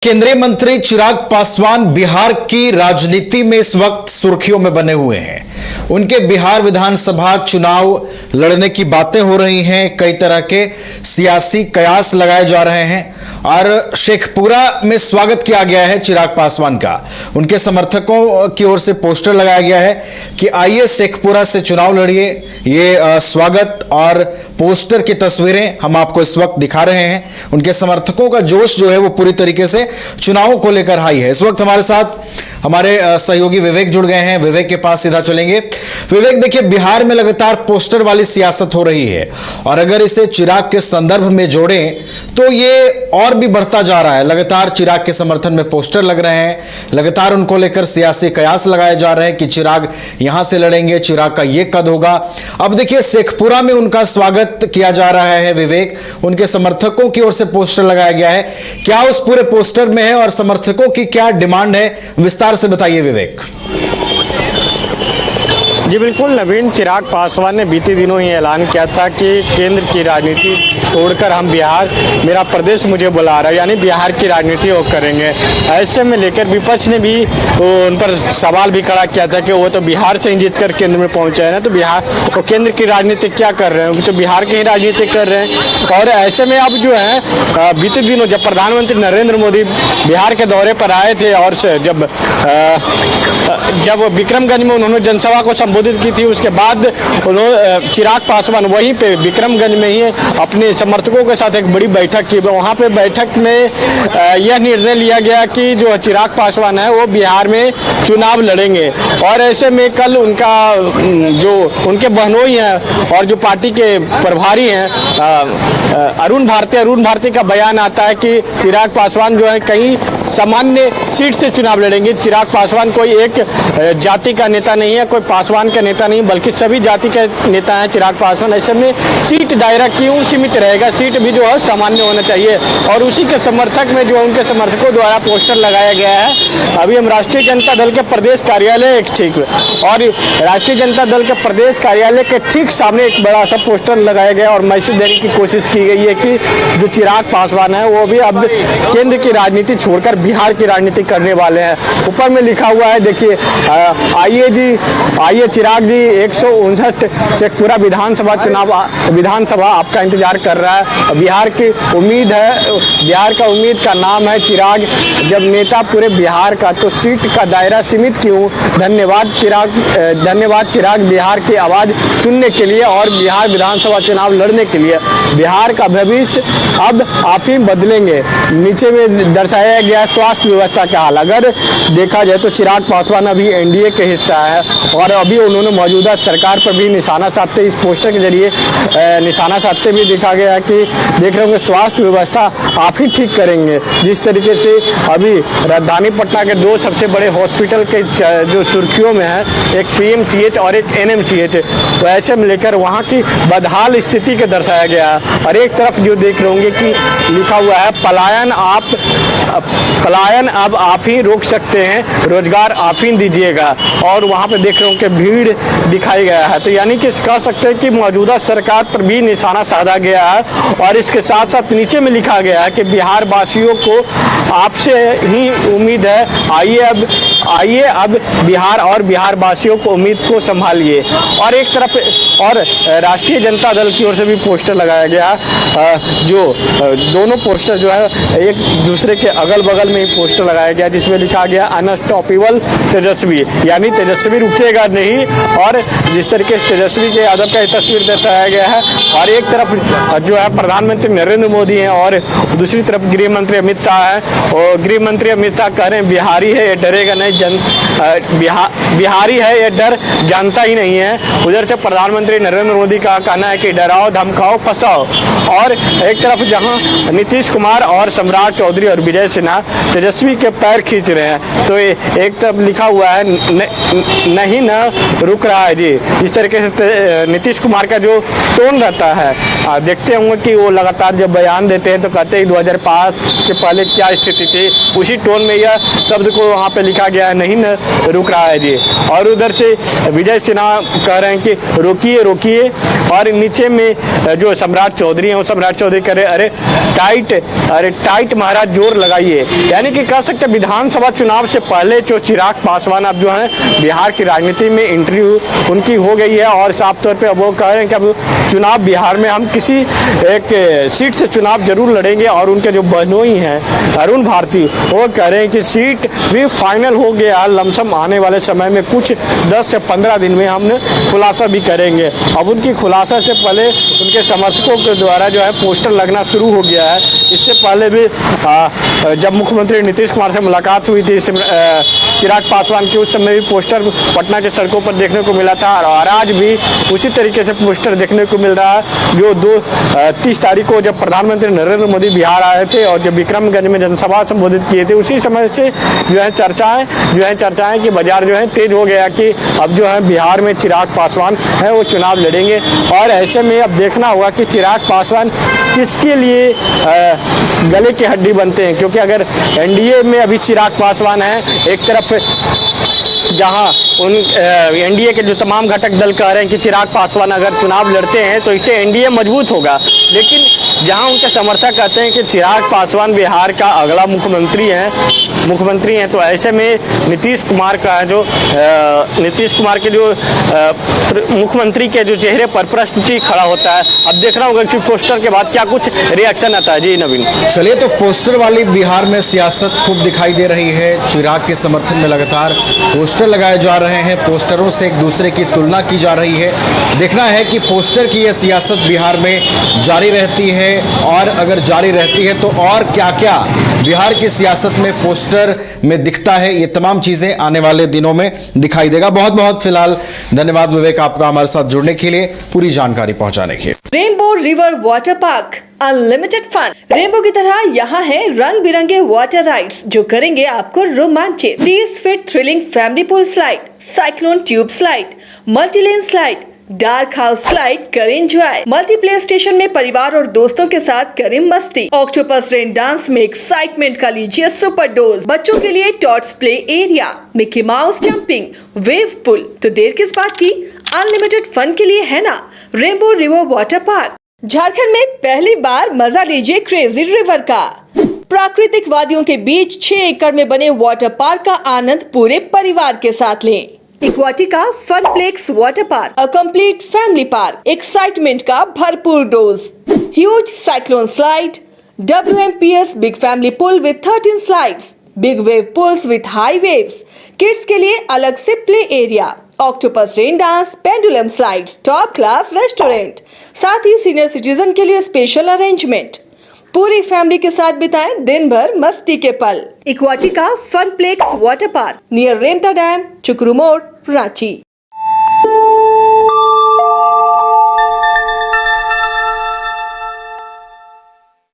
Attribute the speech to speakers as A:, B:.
A: केंद्रीय मंत्री चिराग पासवान बिहार की राजनीति में इस वक्त सुर्खियों में बने हुए हैं। उनके बिहार विधानसभा चुनाव लड़ने की बातें हो रही हैं, कई तरह के सियासी कयास लगाए जा रहे हैं और शेखपुरा में स्वागत किया गया है चिराग पासवान का। उनके समर्थकों की ओर से पोस्टर लगाया गया है कि आइए शेखपुरा से चुनाव लड़िए। ये स्वागत और पोस्टर की तस्वीरें हम आपको इस वक्त दिखा रहे हैं। उनके समर्थकों का जोश जो है वो पूरी तरीके से चुनावों को लेकर हाई है। इस वक्त हमारे साथ हमारे सहयोगी विवेक जुड़ गए हैं। विवेक के पास सीधा चलेंगे। विवेक, देखिए, बिहार में लगातार पोस्टर वाली सियासत हो रही है और अगर इसे चिराग के संदर्भ में जोड़ें तो ये और भी बढ़ता जा रहा है। लगातार चिराग के समर्थन में पोस्टर लग रहे हैं, लगातार उनको लेकर सियासी कयास लगाए जा रहे हैं कि चिराग यहां से लड़ेंगे, चिराग का ये कद होगा। अब देखिए, शेखपुरा में उनका स्वागत किया जा रहा है। विवेक, उनके समर्थकों की ओर से पोस्टर लगाया गया है, क्या उस पूरे पोस्टर में है और समर्थकों की क्या डिमांड है, विस्तार से बताइए विवेक।
B: जी बिल्कुल नवीन, चिराग पासवान ने बीते दिनों ही ऐलान किया था कि केंद्र की राजनीति छोड़कर हम बिहार, मेरा प्रदेश मुझे बुला रहा है, यानी बिहार की राजनीति वो करेंगे। ऐसे में लेकर विपक्ष ने भी उन पर सवाल भी खड़ा किया था कि वो तो बिहार से ही जीतकर केंद्र में पहुंचे हैं ना, तो बिहार वो केंद्र की राजनीति क्या कर रहे हैं, वो तो बिहार की ही राजनीति कर रहे हैं। और ऐसे में अब जो है बीते दिनों जब प्रधानमंत्री नरेंद्र मोदी बिहार के दौरे पर आए थे और जब विक्रमगंज में उन्होंने जनसभा को संबोधित की थी, उसके बाद उन्होंने चिराग पासवान वहीं पे विक्रमगंज में ही अपने समर्थकों के साथ एक बड़ी बैठक की। वहाँ पे बैठक में यह निर्णय लिया गया कि जो चिराग पासवान है वो बिहार में चुनाव लड़ेंगे। और ऐसे में कल उनका जो उनके बहनोई हैं और जो पार्टी के प्रभारी हैं अरुण भारती का बयान आता है कि चिराग पासवान जो है कहीं सामान्य सीट से चुनाव लड़ेंगे। चिराग पासवान कोई एक जाति का नेता नहीं है, कोई पासवान का नेता नहीं, बल्कि सभी जाति के नेता हैं चिराग पासवान। ऐसे में सीट दायरा क्यों सीमित रहेगा, सीट भी जो है सामान्य होना चाहिए। और उसी के समर्थक में जो उनके समर्थकों द्वारा पोस्टर लगाया गया है। अभी हम राष्ट्रीय जनता दल के प्रदेश कार्यालय और राष्ट्रीय जनता दल के प्रदेश कार्यालय के ठीक सामने एक बड़ा सा पोस्टर लगाया गया और मैसेज देने की कोशिश की गई है कि जो चिराग पासवान है वो भी अब केंद्र की राजनीति छोड़कर बिहार की राजनीति करने वाले हैं। ऊपर में लिखा हुआ है, देखिए, आइए चिराग जी, 159 शेखपुरा विधानसभा आपका इंतजार कर रहा है। बिहार की उम्मीद है, बिहार का उम्मीद का नाम है चिराग। जब नेता पूरे बिहार का तो सीट का दायरा सीमित क्यों। धन्यवाद चिराग, बिहार की आवाज सुनने के लिए और बिहार विधानसभा चुनाव लड़ने के लिए। बिहार का भविष्य अब आप ही बदलेंगे। नीचे में दर्शाया गया स्वास्थ्य व्यवस्था का हाल। अगर देखा जाए तो चिराग पासवान अभी एनडीए के हिस्सा है और अभी उन्होंने मौजूदा सरकार पर भी निशाना साधते, इस पोस्टर के जरिए निशाना साधते भी देखा गया है कि देख रहे होंगे स्वास्थ्य व्यवस्था आप ही ठीक करेंगे। जिस तरीके से अभी राजधानी पटना के दो सबसे बड़े हॉस्पिटल के जो सुर्खियों में है, एक पीएमसीएच और एक एनएमसीएच, तो ऐसे में लेकर वहाँ की बदहाल स्थिति के दर्शाया गया है। और एक तरफ जो देख रहे होंगे कि लिखा हुआ है पलायन अब आप ही रोक सकते हैं, रोजगार आप ही दीजिएगा। और वहाँ पे देख रहे हो कि भीड़ दिखाई गया है। तो यानी कि कह सकते हैं कि मौजूदा सरकार पर भी निशाना साधा गया है। और इसके साथ साथ नीचे में लिखा गया है कि बिहार वासियों को आपसे ही उम्मीद है, आइए अब बिहार और बिहार वासियों को उम्मीद को संभालिए। और एक तरफ और राष्ट्रीय जनता दल की ओर से भी पोस्टर लगाया गया, जो दोनों पोस्टर जो है एक दूसरे के अगल बगल में ही पोस्टर लगाया गया, जिसमें लिखा गया अनस्टॉपेबल तेजस्वी, यानी तेजस्वी रुकेगा नहीं। और जिस तरीके से तेजस्वी के यादव का तस्वीर दर्शाया गया है। और एक तरफ जो है प्रधानमंत्री नरेंद्र मोदी हैं और दूसरी तरफ गृह मंत्री अमित शाह हैं। और गृह मंत्री अमित शाह कह रहे हैं बिहारी है ये डरेगा नहीं, बिहारी है ये डर जानता ही नहीं है। उधर से प्रधानमंत्री नरेंद्र मोदी का कहना है कि डराओ धमकाओ फंसाओ। और एक तरफ जहां नीतीश कुमार और सम्राट चौधरी और विजय सिन्हा तेजस्वी के पैर खींच रहे हैं, तो एक तरफ लिखा हुआ है नहीं न रुक रहा है जी। इस तरीके से नीतीश कुमार का जो टोन रहता है, देखते होंगे कि वो लगातार जब बयान देते हैं तो कहते हैं 2005 के पहले क्या स्थिति थी, उसी टोन में यह शब्द को वहाँ पे लिखा गया है नहीं न रुक रहा है जी। और उधर से विजय सिन्हा कह रहे हैं कि रोकिए रोकिए, और नीचे में जो सम्राट चौधरी हैं वो सम्राट चौधरी कह रहे अरे टाइट महाराज जोर लगाइए। यानी कि कह सकते विधानसभा चुनाव से पहले जो चिराग पासवान अब जो है बिहार की राजनीति में एंट्री उनकी हो गई है, और साफ तौर पे अब वो कह रहे हैं कि अब चुनाव बिहार में हम किसी एक सीट से चुनाव जरूर लड़ेंगे। और उनके जो बहनोई हैं अरुण भारती, वो कह रहे हैं कि सीट भी फाइनल हो गया, लमसम आने वाले समय में कुछ 10 से 15 दिन में हम खुलासा भी करेंगे। अब उनकी खुलासा से पहले उनके समर्थकों के द्वारा जो है पोस्टर लगना शुरू हो गया है। इससे पहले भी जब मुख्यमंत्री नीतीश कुमार से मुलाकात हुई थी चिराग पासवान की, उस समय भी पोस्टर पटना के सड़कों पर देखने को मिला था, और आज भी उसी तरीके से पोस्टर देखने को मिल रहा है। जो 30 तारीख को जब प्रधानमंत्री नरेंद्र मोदी बिहार आए थे और जब विक्रमगंज में जनसभा संबोधित किए थे, उसी समय से जो है चर्चाएं कि बाजार जो है तेज हो गया कि अब जो है बिहार में चिराग पासवान है वो चुनाव लड़ेंगे। और ऐसे में अब देखना होगा कि चिराग पासवान किसके लिए गले की हड्डी बनते हैं, क्योंकि अगर एनडीए में अभी चिराग पासवान है एक तरफ, जहां उन एनडीए के जो तमाम घटक दल कह रहे हैं कि चिराग पासवान अगर चुनाव लड़ते हैं तो इससे एनडीए मजबूत होगा, लेकिन जहां उनके समर्थक कहते हैं कि चिराग पासवान बिहार का अगला मुख्यमंत्री हैं, तो ऐसे में नीतीश कुमार के जो मुख्यमंत्री के जो चेहरे पर प्रश्न चिन्ह खड़ा होता है। अब देखना होगा कि पोस्टर के बाद क्या कुछ रिएक्शन आता है। जी नवीन,
A: चलिए, तो पोस्टर वाली बिहार में सियासत खूब दिखाई दे रही है। चिराग के समर्थन में लगातार पोस्टर लगाए जा रहे हैं, पोस्टरों से एक दूसरे की तुलना की जा रही है। देखना है कि पोस्टर की यह सियासत बिहार में जारी रहती है, और अगर जारी रहती है तो और क्या क्या बिहार की सियासत में पोस्टर में दिखता है, ये तमाम चीजें आने वाले दिनों में दिखाई देगा। बहुत बहुत फिलहाल धन्यवाद विवेक आपका हमारे साथ जुड़ने के लिए, पूरी जानकारी पहुंचाने के लिए।
C: Rainbow river water park, unlimited fun. Rainbow की तरह यहाँ है रंग बिरंगे वाटर राइड्स जो करेंगे आपको रोमांचित। 30 feet thrilling family pool slide, cyclone tube slide, multilane slide, dark house slide करें एंजॉय। मल्टीप्लेयर स्टेशन में परिवार और दोस्तों के साथ करें मस्ती। ऑक्टोपस रेन डांस में एक्साइटमेंट का लीजिए सुपर डोज। बच्चों के लिए tots play area, Mickey Mouse jumping, wave pool. तो देर किस बात की, अनलिमिटेड फन के लिए है ना rainbow river water park. Jharkhand में पहली बार मजा लीजिए क्रेजी रिवर का। प्राकृतिक वादियों के बीच 6 एकड़ में बने वाटर पार्क का आनंद पूरे परिवार के साथ लें। Aquatica Funplex water park, a complete family park, excitement का भरपूर dose. Huge cyclone slide, WMPS big family pool with 13 slides, big wave pools with high waves, kids के लिए अलग से play area, octopus rain dance, pendulum slides, top class restaurant, साथ ही senior citizen के लिए स्पेशल अरेंजमेंट। पूरी family के साथ बिताएं दिन भर मस्ती के पल। इक्वाटिका Funplex water park, near Remta dam, चुकरू मोड़, रांची।